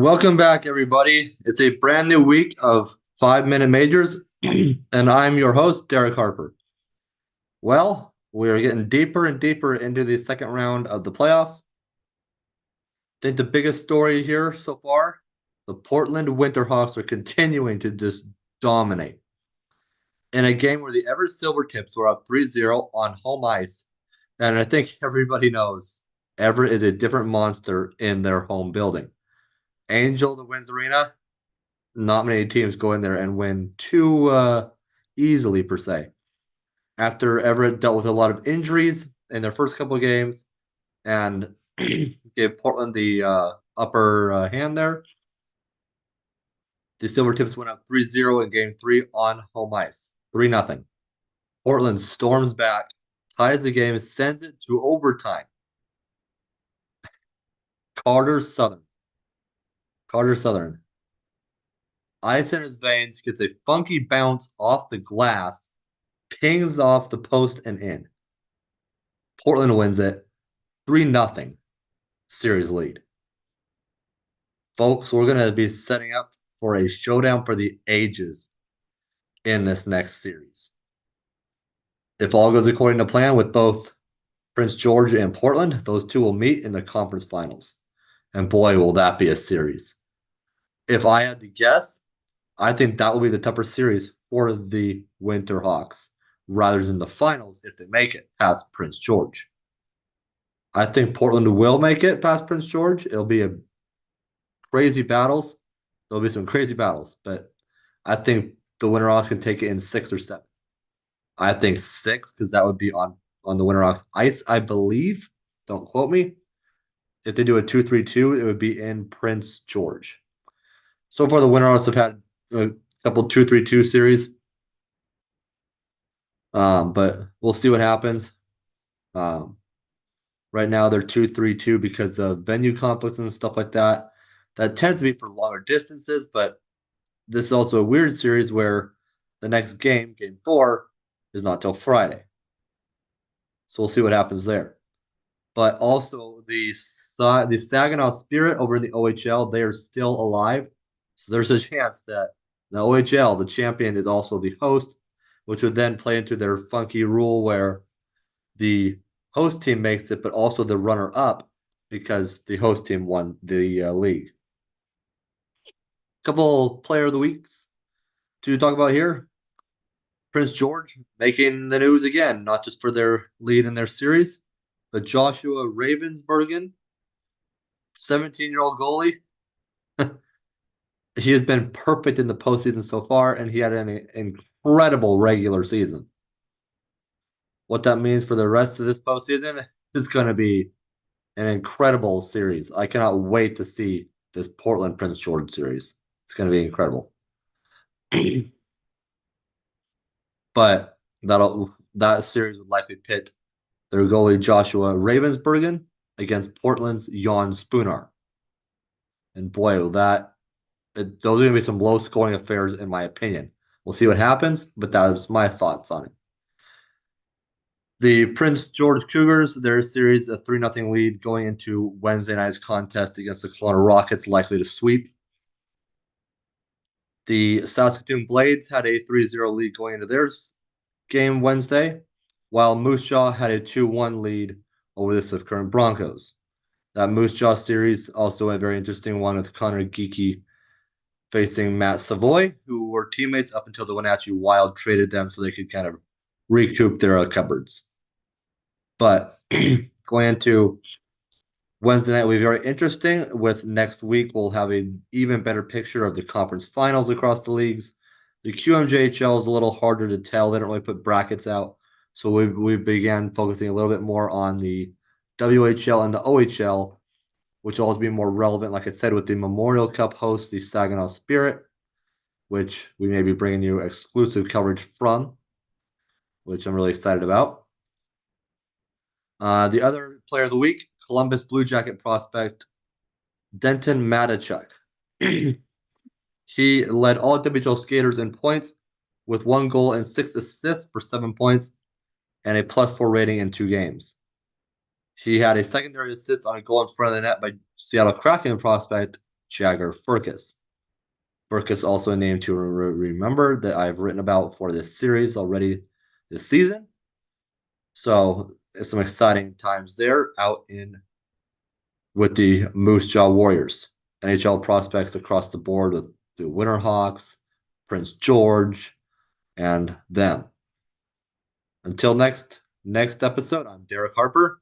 Welcome back, everybody. It's a brand new week of 5 Minute Majors, and I'm your host, Derek Harper. Well, we are getting deeper and deeper into the second round of the playoffs. I think the biggest story here so far, the Portland Winterhawks are continuing to just dominate. In a game where the Everett Silvertips were up 3-0 on home ice, and I think everybody knows Everett is a different monster in their home building. Angel, the Wins Arena, not many teams go in there and win too easily per se. After Everett dealt with a lot of injuries in their first couple of games and gave Portland the upper hand there, the Silvertips went up 3-0 in game 3 on home ice. 3-0. Portland storms back, ties the game, sends it to overtime. Carter Southern. Ice in his veins, gets a funky bounce off the glass, pings off the post and in. Portland wins it 3-0 series lead. Folks, we're going to be setting up for a showdown for the ages in this next series. If all goes according to plan with both Prince George and Portland, those two will meet in the conference finals. And boy, will that be a series. If I had to guess, I think that will be the tougher series for the Winterhawks rather than the finals if they make it past Prince George. I think Portland will make it past Prince George. It'll be a crazy battles. There'll be some crazy battles, but I think the Winterhawks can take it in 6 or 7. I think 6 because that would be on the Winterhawks ice, I believe. Don't quote me. If they do a 2-3-2, it would be in Prince George. So far, the Winterhawks have had a couple 2-3-2 series, but we'll see what happens. Right now, they're 2-3-2 because of venue conflicts and stuff like that. That tends to be for longer distances, but this is also a weird series where the next game, game 4, is not till Friday. So we'll see what happens there. But also the Saginaw Spirit over in the OHL, they are still alive. So there's a chance that the OHL, the champion, is also the host, which would then play into their funky rule where the host team makes it, but also the runner-up because the host team won the league. Couple player of the weeks to talk about here. Prince George making the news again, not just for their lead in their series, but Joshua Ravensbergen, 17-year-old goalie. He has been perfect in the postseason so far, and he had an incredible regular season. What that means for the rest of this postseason is going to be an incredible series. I cannot wait to see this Portland Prince George series. It's going to be incredible. But that series would likely pit their goalie Joshua Ravensbergen against Portland's Jan Spoonar. And boy, those are going to be some low-scoring affairs, in my opinion. We'll see what happens, but that was my thoughts on it. The Prince George Cougars, their series, a 3-0 lead going into Wednesday night's contest against the Kelowna Rockets, likely to sweep. The Saskatoon Blades had a 3-0 lead going into their game Wednesday, while Moose Jaw had a 2-1 lead over the Swift Current Broncos. That Moose Jaw series also a very interesting one with Connor Geekie facing Matt Savoy, who were teammates up until the Wenatchee Wild traded them so they could kind of recoup their cupboards. But going into Wednesday night will be very interesting. With next week, we'll have an even better picture of the conference finals across the leagues. The QMJHL is a little harder to tell. They don't really put brackets out. So we began focusing a little bit more on the WHL and the OHL, which will always be more relevant, like I said, with the Memorial Cup host, the Saginaw Spirit, which we may be bringing you exclusive coverage from, which I'm really excited about. The other player of the week, Columbus Blue Jacket prospect Denton Matachuk. He led all WHL skaters in points with 1 goal and 6 assists for 7 points and a +4 rating in 2 games. He had a secondary assist on a goal in front of the net by Seattle Kraken prospect Jagger Firkus. Firkus also a name to remember that I've written about for this series already this season. So it's some exciting times there out in with the Moose Jaw Warriors. NHL prospects across the board with the Winterhawks, Prince George, and them. Until next episode, I'm Derek Harper.